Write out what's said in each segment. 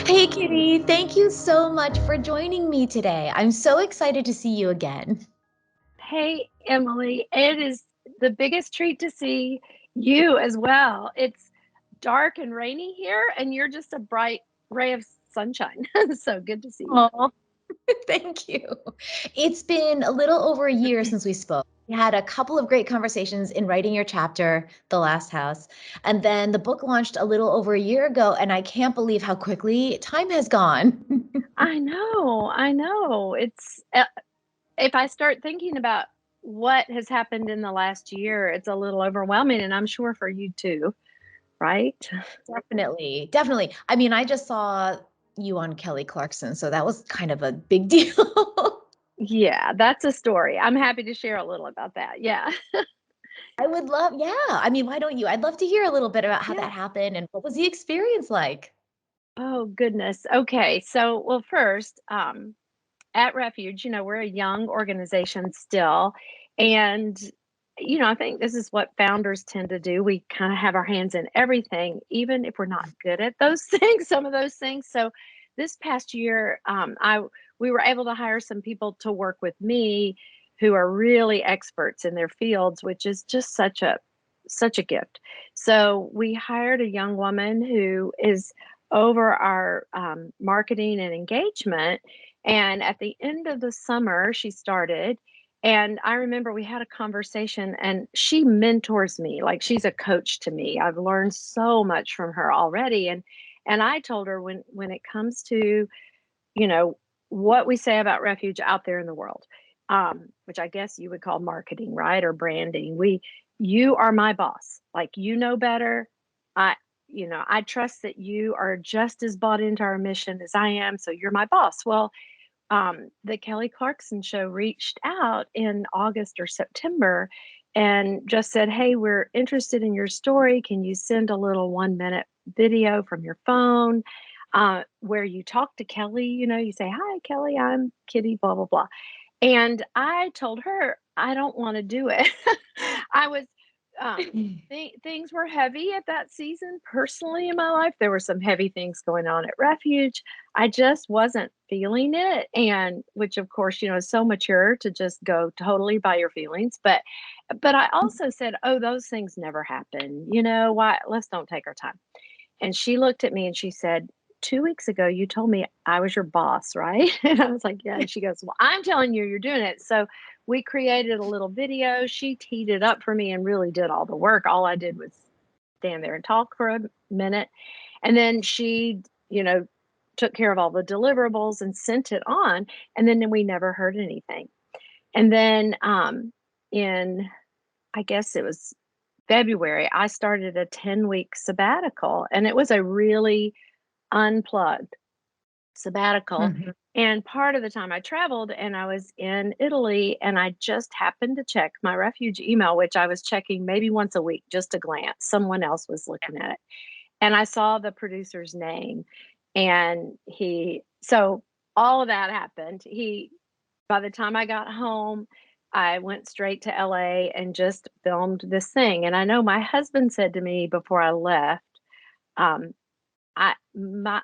Hey, Kitty. Thank you so much for joining me today. I'm so excited to see you again. Hey, Emily, it is the biggest treat to see you as well. It's dark and rainy here, and you're just a bright ray of sunshine. So good to see Oh, thank you. It's been a little over a year since we spoke. We had a couple of great conversations in writing your chapter, The Last House. And then the book launched a little over a year ago, and I can't believe how quickly time has gone. I know. It's if I start thinking about what has happened in the last year, it's a little overwhelming, and I'm sure for you too, right? Definitely, definitely. I mean, I just saw you on Kelly Clarkson, so that was kind of a big deal. Yeah, that's a story. I'm happy to share a little about that. Yeah. I would love, yeah. I mean, why don't you? I'd love to hear a little bit about how Yeah. that happened and what was the experience like? Oh, goodness. Okay. So, well, first, at Refuge, we're a young organization still. And, I think this is what founders tend to do. We kind of have our hands in everything, even if we're not good at those things, some of those things. So this past year, we were able to hire some people to work with me who are really experts in their fields, which is just such a gift. So we hired a young woman who is over our marketing and engagement, and at the end of the summer, she started. And I remember we had a conversation, and she mentors me like she's a coach to me. I've learned so much from her already. And I told her when it comes to, you know, what we say about refuge out there in the world, which I guess you would call marketing, right? Or branding. You are my boss. Like, you know better. I, I trust that you are just as bought into our mission as I am. So you're my boss. Well, the Kelly Clarkson show reached out in August or September and just said, "Hey, we're interested in your story. Can you send a little 1 minute video from your phone where you talk to Kelly? You say, 'Hi, Kelly, I'm Kitti, blah, blah, blah.'" And I told her, I don't want to do it. I was, things were heavy at that season personally in my life. There were some heavy things going on at Refuge. I just wasn't feeling it. And which, of course, is so mature to just go totally by your feelings. But I also said, oh, those things never happen. Why? Let's don't take our time. And she looked at me and she said, 2 weeks ago, you told me I was your boss, right? And I was like, yeah. And she goes, well, I'm telling you, you're doing it. So we created a little video. She teed it up for me and really did all the work. All I did was stand there and talk for a minute. And then she, took care of all the deliverables and sent it on. And then we never heard anything. And then in, I guess it was February, I started a 10-week sabbatical, and it was a really unplugged sabbatical. Mhm. And part of the time I traveled and I was in Italy, and I just happened to check my refuge email, which I was checking maybe once a week, just a glance. Someone else was looking at it. And I saw the producer's name. And so all of that happened. By the time I got home, I went straight to LA and just filmed this thing. And I know my husband said to me before I left, um, I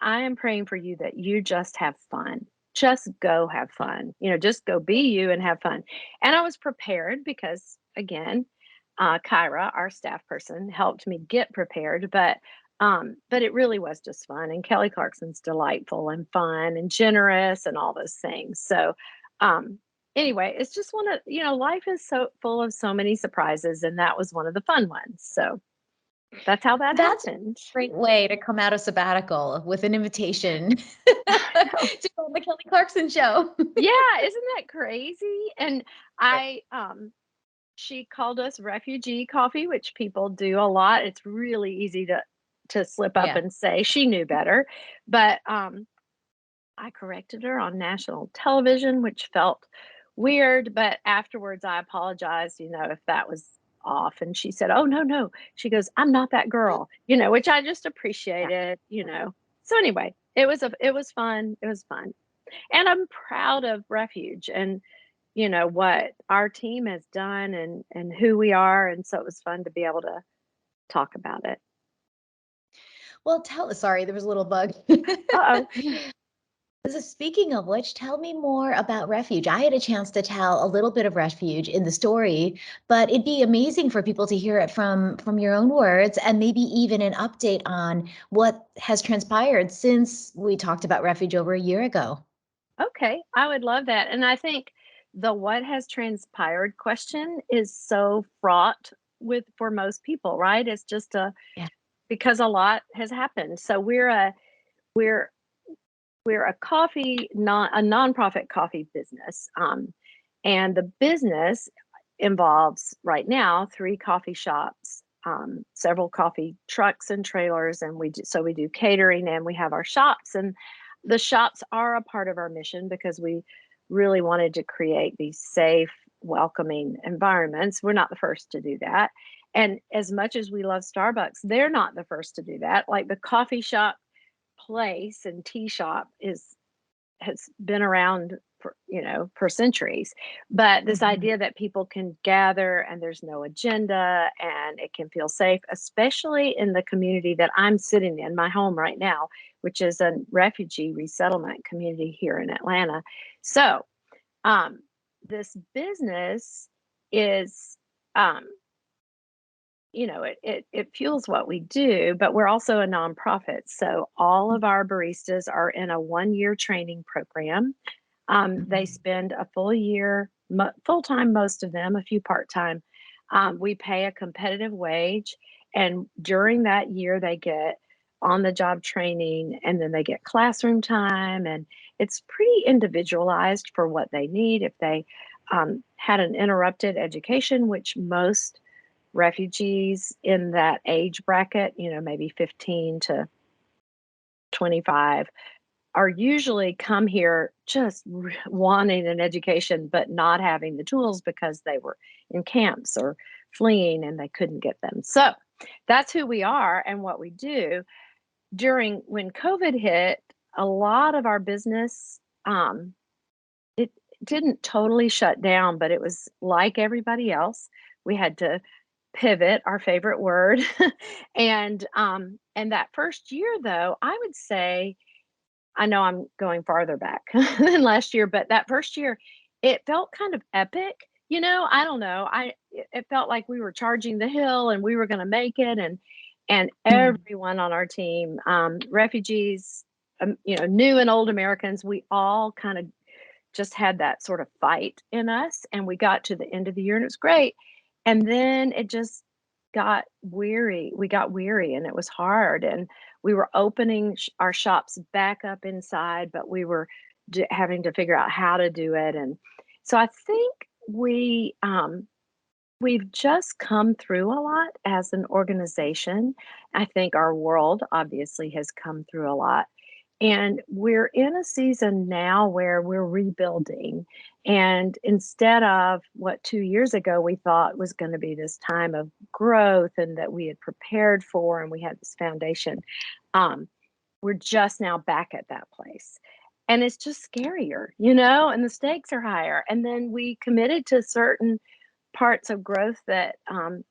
am praying for you that you just have fun. Just go have fun. Just go be you and have fun. And I was prepared because, again, Kyra, our staff person, helped me get prepared. But it really was just fun. And Kelly Clarkson's delightful and fun and generous and all those things. So, um, anyway, it's just life is so full of so many surprises, and that was one of the fun ones. So that's how that That's a happened. great way to come out of sabbatical with an invitation I know. to go on the Kelly Clarkson show. Yeah, isn't that crazy? And I she called us Refugee Coffee, which people do a lot. It's really easy to slip up Yeah. and say she knew better. But I corrected her on national television, which felt weird, but afterwards I apologized, if that was off. And she said, "Oh, no, no." She goes, "I'm not that girl," which I just Yeah. appreciated. So anyway, it was fun. It was fun. And I'm proud of Refuge and what our team has done and who we are, and so it was fun to be able to talk about it. Well, sorry, there was a little bug. Uh-oh. So speaking of which, tell me more about Refuge. I had a chance to tell a little bit of Refuge in the story, but it'd be amazing for people to hear it from your own words and maybe even an update on what has transpired since we talked about Refuge over a year ago. Okay, I would love that. And I think the what has transpired question is so fraught with for most people, right? It's just a Yeah. because a lot has happened. So we're we're a coffee non a nonprofit coffee business. And the business involves right now 3 coffee shops, several coffee trucks and trailers, and we do catering and we have our shops. And the shops are a part of our mission because we really wanted to create these safe, welcoming environments. We're not the first to do that. And as much as we love Starbucks, they're not the first to do that. Like the coffee shop place and tea shop is has been around for for centuries, but this Mhm. idea that people can gather and there's no agenda and it can feel safe, especially in the community that I'm sitting in, my home right now, which is a refugee resettlement community here in Atlanta. So um, this business is um, it fuels what we do, but we're also a nonprofit. So all of our baristas are in a 1 year training program. They Mhm. spend a full year, full time, most of them, a few part time. We pay a competitive wage, and during that year, they get on the job training and then they get classroom time. And it's pretty individualized for what they need. If they had an interrupted education, which most refugees in that age bracket, maybe 15 to 25, are usually come here just wanting an education, but not having the tools because they were in camps or fleeing and they couldn't get them. So that's who we are and what we do. During when COVID hit, a lot of our business, it didn't totally shut down, but it was like everybody else. We had to pivot, our favorite word. And that first year though, I would say, I know I'm going farther back than last year, but that first year, it felt kind of epic. I don't know. It felt like we were charging the hill and we were going to make it. And Mm. everyone on our team, refugees, new and old Americans, we all kind of just had that sort of fight in us. And we got to the end of the year and it was great. And then it just got weary. We got weary and it was hard. And we were opening our shops back up inside, but we were having to figure out how to do it. And so I think we've just come through a lot as an organization. I think our world obviously has come through a lot. And we're in a season now where we're rebuilding. And instead of what 2 years ago we thought was going to be this time of growth and that we had prepared for and we had this foundation, um, we're just now back at that place. And it's just scarier, and the stakes are higher. And then we committed to certain parts of growth that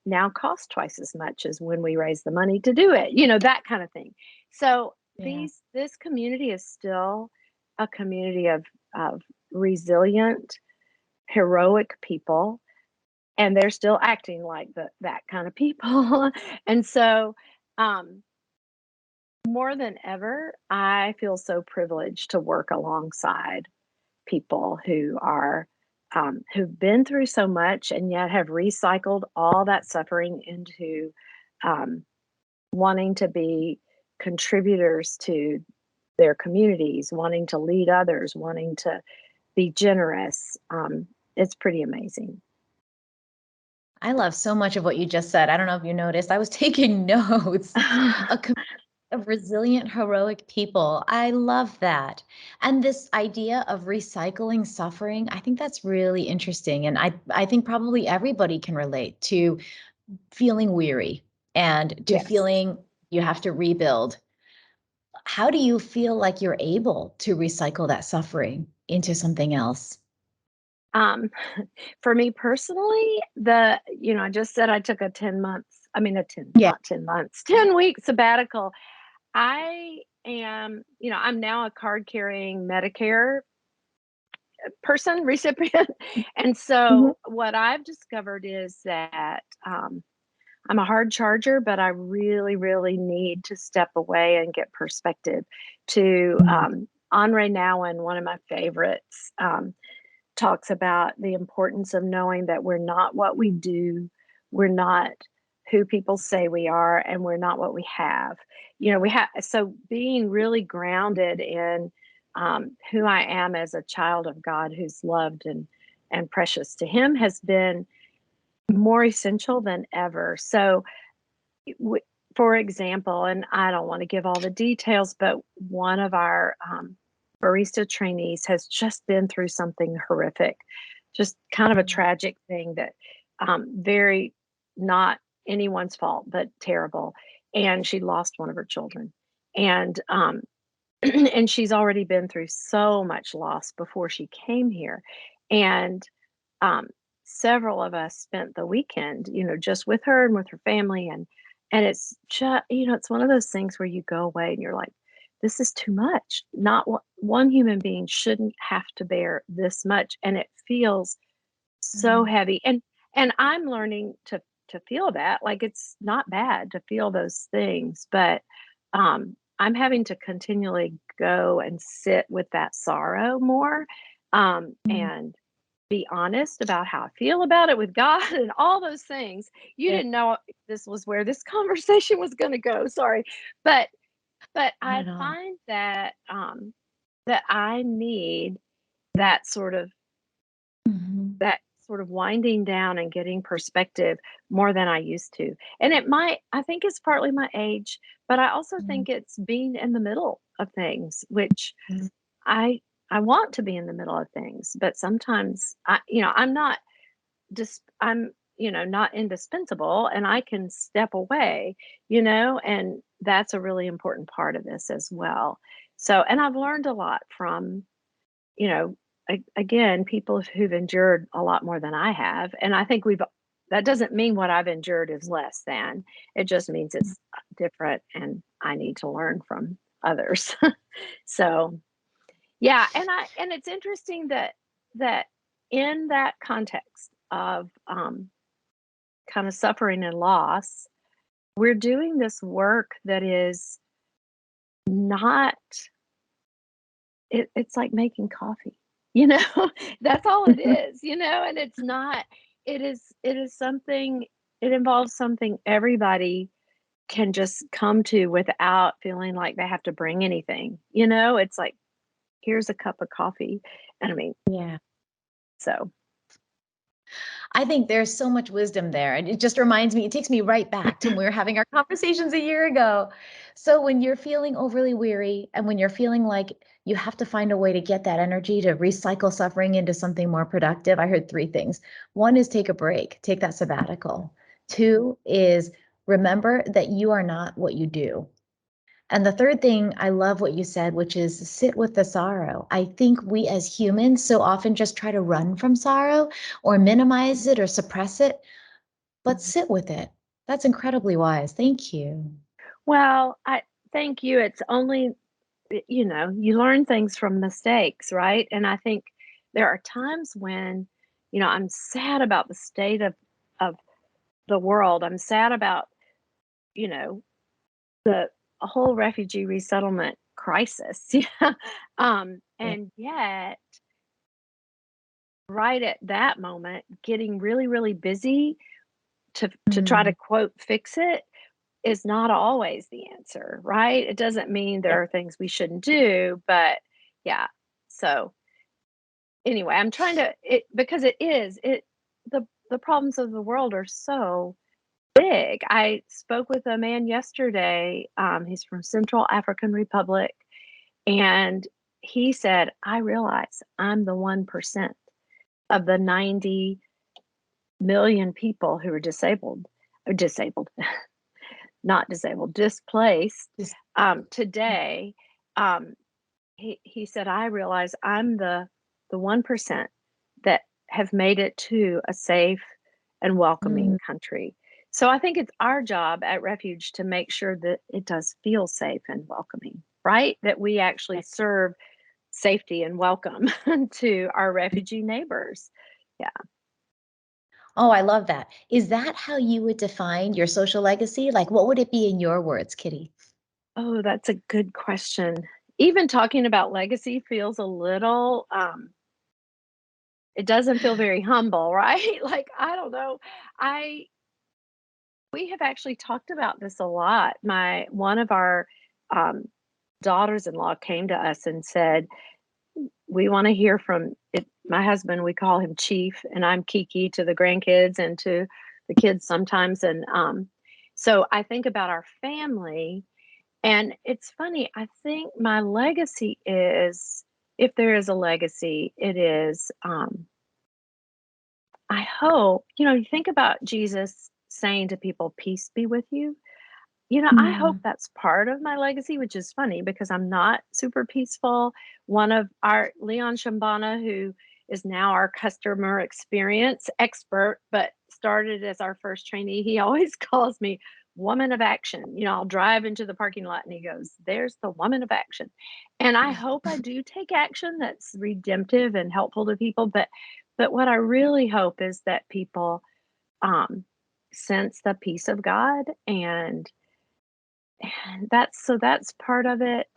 now cost twice as much as when we raised the money to do it, that kind of thing. So Yeah. this community is still a community of resilient, heroic people, and they're still acting like that kind of people. And so um, more than ever, I feel so privileged to work alongside people who've been through so much and yet have recycled all that suffering into um, wanting to be contributors to their communities, wanting to lead others, wanting to be generous. It's pretty amazing. I love so much of what you just said. I don't know if you noticed, I was taking notes. A of resilient, heroic people. I love that. And this idea of recycling suffering, I think that's really interesting. And I think probably everybody can relate to feeling weary and to Yes. feeling you have to rebuild. How do you feel like you're able to recycle that suffering into something else? Um, for me personally, I just said I took a 10 months, I mean, Yeah. not 10 months, 10 week sabbatical. I am, I'm now a card carrying Medicare person, recipient. And Mhm. so what I've discovered is that I'm a hard charger, but I really, really need to step away and get perspective. To Mm. Henri Nouwen, one of my favorites, talks about the importance of knowing that we're not what we do, we're not who people say we are, and we're not what we have. We have, so being really grounded in who I am as a child of God who's loved and precious to Him has been more essential than ever. So, w- for example, and I don't want to give all the details, but one of our barista trainees has just been through something horrific, just kind of a tragic thing that very not anyone's fault, but terrible. And she lost one of her children. And and she's already been through so much loss before she came here. And um, several of us spent the weekend, just with her and with her family, and it's just, it's one of those things where you go away and you're like, this is too much. Not one human being shouldn't have to bear this much, and it feels so Mm. heavy. And I'm learning to feel that, like, it's not bad to feel those things, but I'm having to continually go and sit with that sorrow more, Mm. and be honest about how I feel about it with God and all those things. You Yeah, didn't know this was where this conversation was going to go. Sorry. But not I at all. find that that I need that sort of Mhm. that sort of winding down and getting perspective more than I used to. And I think it's partly my age, but I also Mm. think it's being in the middle of things, which Mm. I I want to be in the middle of things, but sometimes I'm not just I'm not indispensable, and I can step away, and that's a really important part of this as well. So, and I've learned a lot from, you know, again, people who've endured a lot more than I have. And I think that doesn't mean what I've endured is less than. It just means it's different, and I need to learn from others. So, yeah, and it's interesting that in that context of kind of suffering and loss, we're doing this work that is not it's like making coffee, you know? That's all it is, and it's not it is something it involves something everybody can just come to without feeling like they have to bring anything, It's like, here's a cup of coffee. And I mean, Yeah. so I think there's so much wisdom there. And it just reminds me, it takes me right back to when we were having our conversations a year ago. So when you're feeling overly weary and when you're feeling like you have to find a way to get that energy to recycle suffering into something more productive, I heard three things. One is take a break, take that sabbatical. Two is remember that you are not what you do. And the third thing, I love what you said, which is sit with the sorrow. I think we as humans so often just try to run from sorrow or minimize it or suppress it, but sit with it. That's incredibly wise. Thank you. well, I thank you. It's only you learn things from mistakes, right? And I think there are times when, I'm sad about the state of the world. I'm sad about, you know, the whole refugee resettlement crisis. Yeah. Yeah. And yet, right at that moment, getting really, really busy to try to Mm, quote fix it is not always the answer, right? It doesn't mean yeah. there are things we shouldn't do, but yeah. So anyway, I'm trying to it because it is it the problems of the world are so big. I spoke with a man yesterday. He's from Central African Republic, and he said, "I realize I'm the 1% of the 90 million people who are disabled, not disabled, displaced Just today." Um, he said, "I realize I'm the 1% that have made it to a safe and welcoming mm, country." So I think it's our job at Refuge to make sure that it does feel safe and welcoming, right? That we actually serve safety and welcome to our refugee neighbors. Yeah. Oh, I love that. Is that how you would define your social legacy? Like, what would it be in your words, Kitty? Oh, that's a good question. Even talking about legacy feels a little, it doesn't feel very humble, right? Like, I don't know. I We have actually talked about this a lot. My one of our um, daughters-in-law came to us and said, "We want to hear from it." My husband, we call him Chief, and I'm Kiki to the grandkids and to the kids sometimes. And so I think about our family, and it's funny. I think my legacy is, if there is a legacy, it is. I hope you think about Jesus saying to people, "Peace be with you." I hope Mm. that's part of my legacy, which is funny because I'm not super peaceful. One of our Leon Shambana, who is now our customer experience expert, but started as our first trainee, he always calls me woman of action. I'll drive into the parking lot and he goes, "There's the woman of action." And I hope I do take action that's redemptive and helpful to people. But what I really hope is that people um, sense the peace of God, and that's part of it.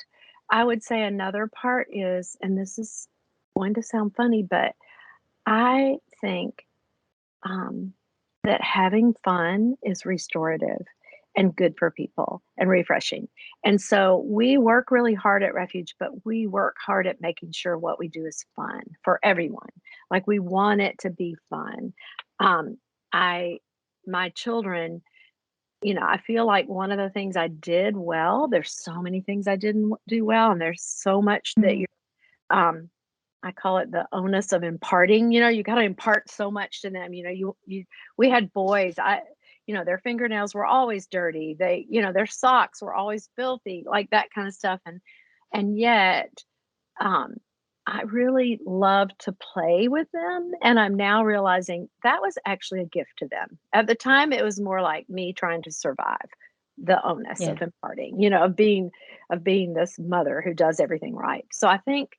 I would say another part is, and this is going to sound funny, but I think um, that having fun is restorative and good for people and refreshing. And so we work really hard at Refuge, but we work hard at making sure what we do is fun for everyone. Like, we want it to be fun. Um, I, my children, I feel like one of the things I did well, there's so many things I didn't do well, and there's so much that Mm. um, I call it the onus of imparting. You got to impart so much to them. We had boys. Their fingernails were always dirty. Their socks were always filthy, like that kind of stuff. And yet, um, I really love to play with them, and I'm now realizing that was actually a gift to them. At the time, it was more like me trying to survive the onus Yeah. of imparting, of being this mother who does everything right. So I think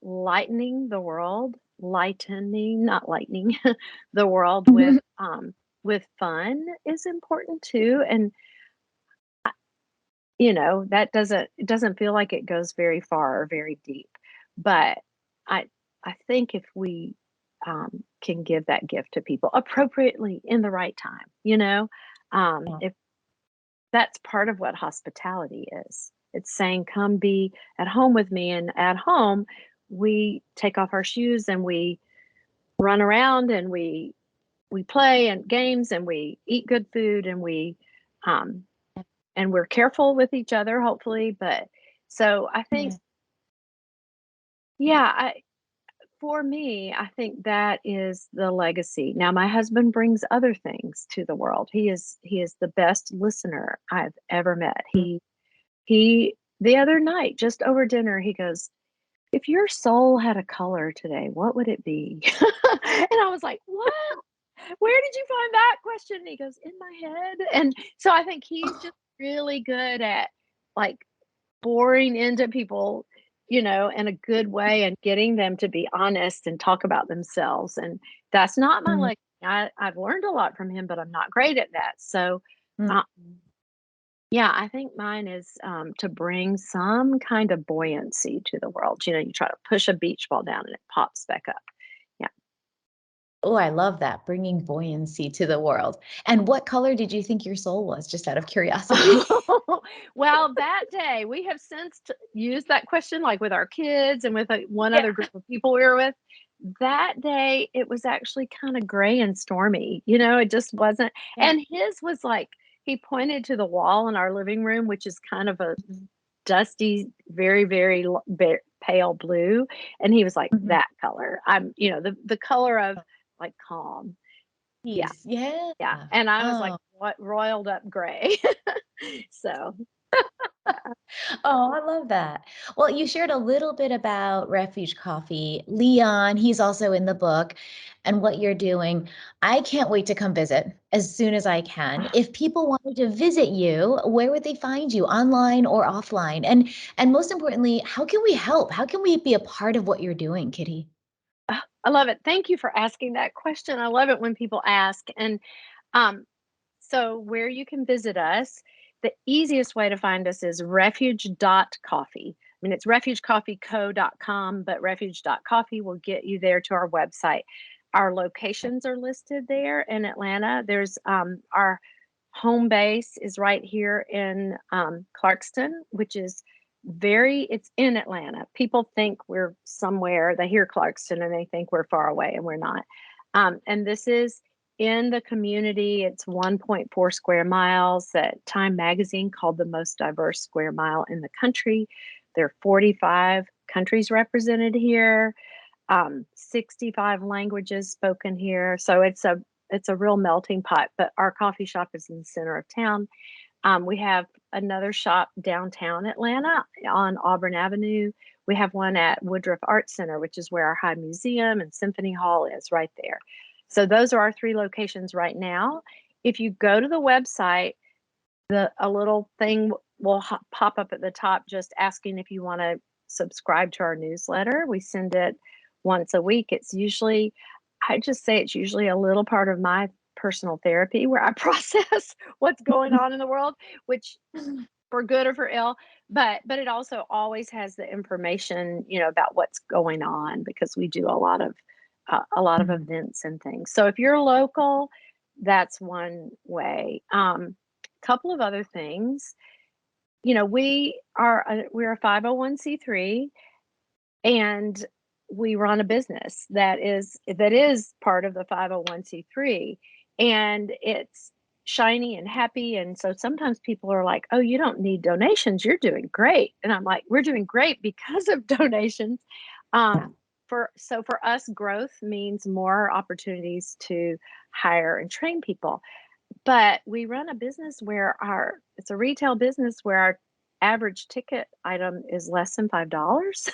lightening, not lightning, the world with fun is important too. And it doesn't feel like it goes very far or very deep. But I I think if we can give that gift to people appropriately in the right time, Yeah. if that's part of what hospitality is. It's saying, "Come be at home with me." And at home, we take off our shoes and we run around and we play and games and we eat good food um, and we're careful with each other, hopefully. But so I think, Yeah. yeah, for me, I think that is the legacy. Now, my husband brings other things to the world. He is the best listener I've ever met. Mm. He the other night, just over dinner, he goes, "If your soul had a color today, what would it be?" And I was like, "What? Where did you find that question?" And he goes, "In my head." And so I think he's just really good at, like, boring into people, in a good way and getting them to be honest and talk about themselves. And that's not my Mm. like. I've learned a lot from him, but I'm not great at that. So, Mm. uh, yeah, I think mine is to bring some kind of buoyancy to the world. You try to push a beach ball down and it pops back up. Yeah. Oh, I love that, bringing buoyancy to the world. And what color did you think your soul was, just out of curiosity? Well, that day we have since used that question, like, with our kids and with one Yeah. other group of people we were with. That day, it was actually kind of gray and stormy. It just wasn't. Yeah. And his was like, he pointed to the wall in our living room, which is kind of a Mhm. dusty, very, very pale blue. And he was like, Mhm. "That color." The color of, like, calm. Yeah. Peace. Yeah. Yeah. And I was like, Oh. "What roiled up gray?" So, Oh, I love that. Well, you shared a little bit about Refuge Coffee. Leon, he's also in the book, and what you're doing. I can't wait to come visit as soon as I can. If people wanted to visit you, where would they find you, online or offline? And most importantly, how can we help? How can we be a part of what you're doing, Kitty? I love it. Thank you for asking that question. I love it when people ask. And um, so, where you can visit us, the easiest way to find us is refuge.coffee. I mean, it's refugecoffeeco.com, but refuge.coffee will get you there to our website. Our locations are listed there in Atlanta. There's our home base is right here in Clarkston, which is it's in Atlanta. People think we're somewhere, they hear Clarkston and they think we're far away, and we're not. And this is in the community. It's 1.4 square miles that Time Magazine called the most diverse square mile in the country. There are 45 countries represented here, 65 languages spoken here. So it's a real melting pot. But our coffee shop is in the center of town. We have another shop downtown Atlanta on Auburn Avenue. We have one at Woodruff Art Center, which is where our High Museum and Symphony Hall is, right there. So those are our 3 locations right now. If you go to the website, a little thing will pop up at the top just asking if you want to subscribe to our newsletter. We send it once a week. I just say it's usually a little part of my personal therapy where I process what's going on in the world, which for good or for ill, but it also always has the information, about what's going on, because we do a lot of events and things. So if you're local, that's one way. Couple of other things. We're a 501c3, and we run a business that is part of the 501c3, and it's shiny and happy. And so sometimes people are like, "Oh, you don't need donations. You're doing great." And I'm like, "We're doing great because of donations." For us, growth means more opportunities to hire and train people. But we run a business where it's a retail business where our average ticket item is less than $5.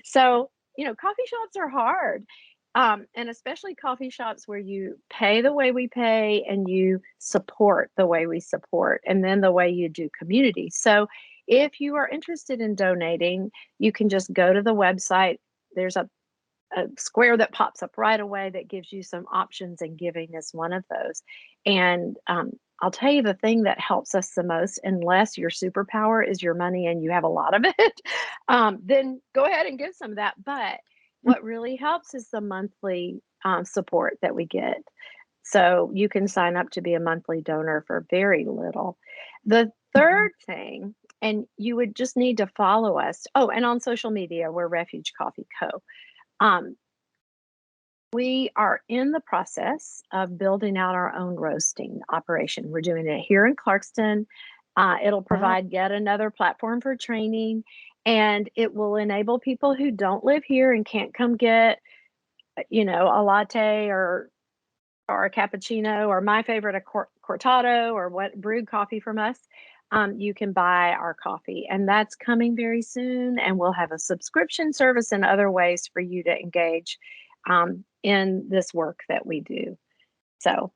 So, coffee shops are hard. And especially coffee shops where you pay the way we pay and you support the way we support, and then the way you do community. So if you are interested in donating, you can just go to the website. There's a square that pops up right away that gives you some options, and giving is one of those. And I'll tell you, the thing that helps us the most, unless your superpower is your money and you have a lot of it, then go ahead and give some of that. But what really helps is the monthly support that we get. So you can sign up to be a monthly donor for very little. The third thing, and you would just need to follow us. Oh, and on social media, we're Refuge Coffee Co. We are in the process of building out our own roasting operation. We're doing it here in Clarkston. It'll provide yet another platform for training, and it will enable people who don't live here and can't come get, a latte or a cappuccino, or my favorite, a cortado, or what brewed coffee from us. You can buy our coffee, and that's coming very soon. And we'll have a subscription service and other ways for you to engage in this work that we do. So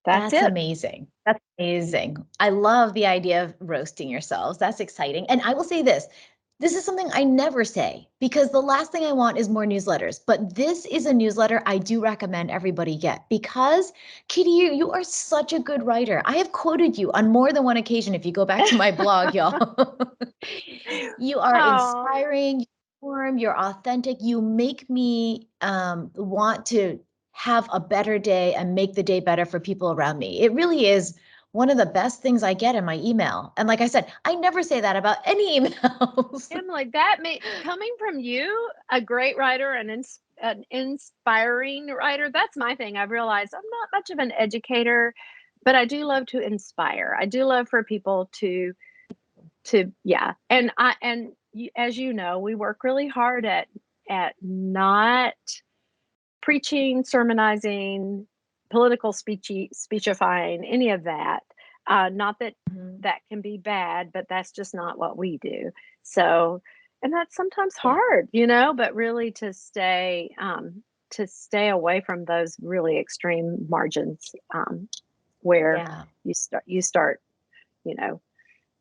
that's it. Amazing. That's amazing. I love the idea of roasting yourselves. That's exciting. And I will say this. This is something I never say, because the last thing I want is more newsletters. But this is a newsletter I do recommend everybody get, because Kitty, you are such a good writer. I have quoted you on more than one occasion. If you go back to my blog, y'all, you are inspiring, you're authentic. You make me want to have a better day and make the day better for people around me. It really is one of the best things I get in my email. And like I said, I never say that about any emails. I'm like, coming from you, a great writer and an inspiring writer. That's my thing. I've realized I'm not much of an educator, but I do love to inspire. I do love for people to yeah. And as you know, we work really hard at not preaching, sermonizing, political speechifying, any of that. Not that that can be bad, but that's just not what we do. So, and that's sometimes Yeah. hard, but really to stay away from those really extreme margins, where Yeah. you start, you know,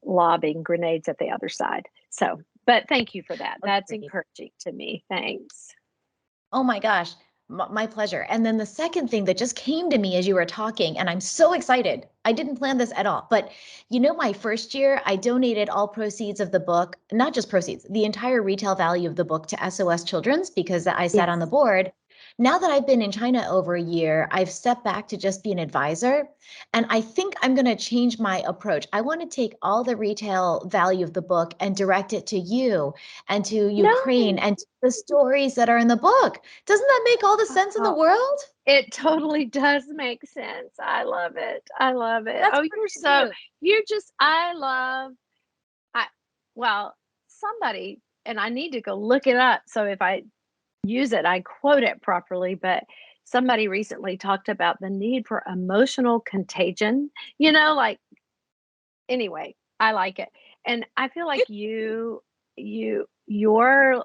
lobbing grenades at the other side. So, but thank you for that. That's Agreed. encouraging to me. Thanks. Oh my gosh, my pleasure. And then the second thing that just came to me as you were talking, and I'm so excited. I didn't plan this at all, but my first year, I donated all proceeds of the book, not just proceeds, the entire retail value of the book to SOS Children's because I sat on the Yes. board. Now that I've been in China over a year, I've stepped back to just be an advisor. And I think I'm going to change my approach. I want to take all the retail value of the book and direct it to you and to Ukraine No. and to the stories that are in the book. Doesn't that make all the sense in the Oh, world? it totally does make sense. I love it. I love it. That's Oh, what I'm gonna do. I love, I, well, somebody, and I need to go look it up. So if I use it, I quote it properly, but somebody recently talked about the need for emotional contagion, like, anyway, I like it. And I feel like your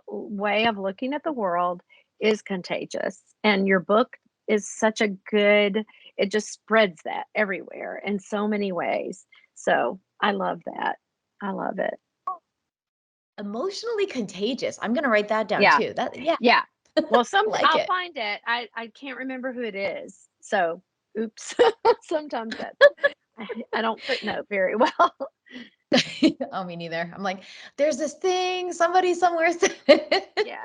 way of looking at the world is contagious. And your book is such a good, it just spreads that everywhere in so many ways. So I love that. I love it. Emotionally contagious. I'm gonna write that down Yeah. too. Yeah, Yeah. Well, like I'll it. find it. I can't remember who it is. So oops. Sometimes that's I don't footnote very well. Oh, me neither. I'm like, there's this thing, somebody somewhere said. Yeah.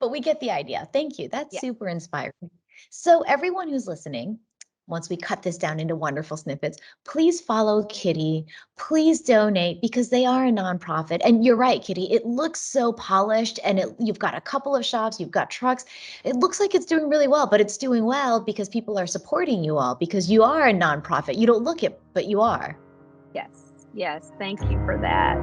But we get the idea. Thank you. That's Yeah. super inspiring. So, everyone who's listening, once we cut this down into wonderful snippets, please follow Kitti. Please donate because they are a nonprofit. And you're right, Kitti. It looks so polished, and you've got a couple of shops, you've got trucks. It looks like it's doing really well, but it's doing well because people are supporting you all because you are a nonprofit. You don't look it, but you are. Yes. Yes. Thank you for that.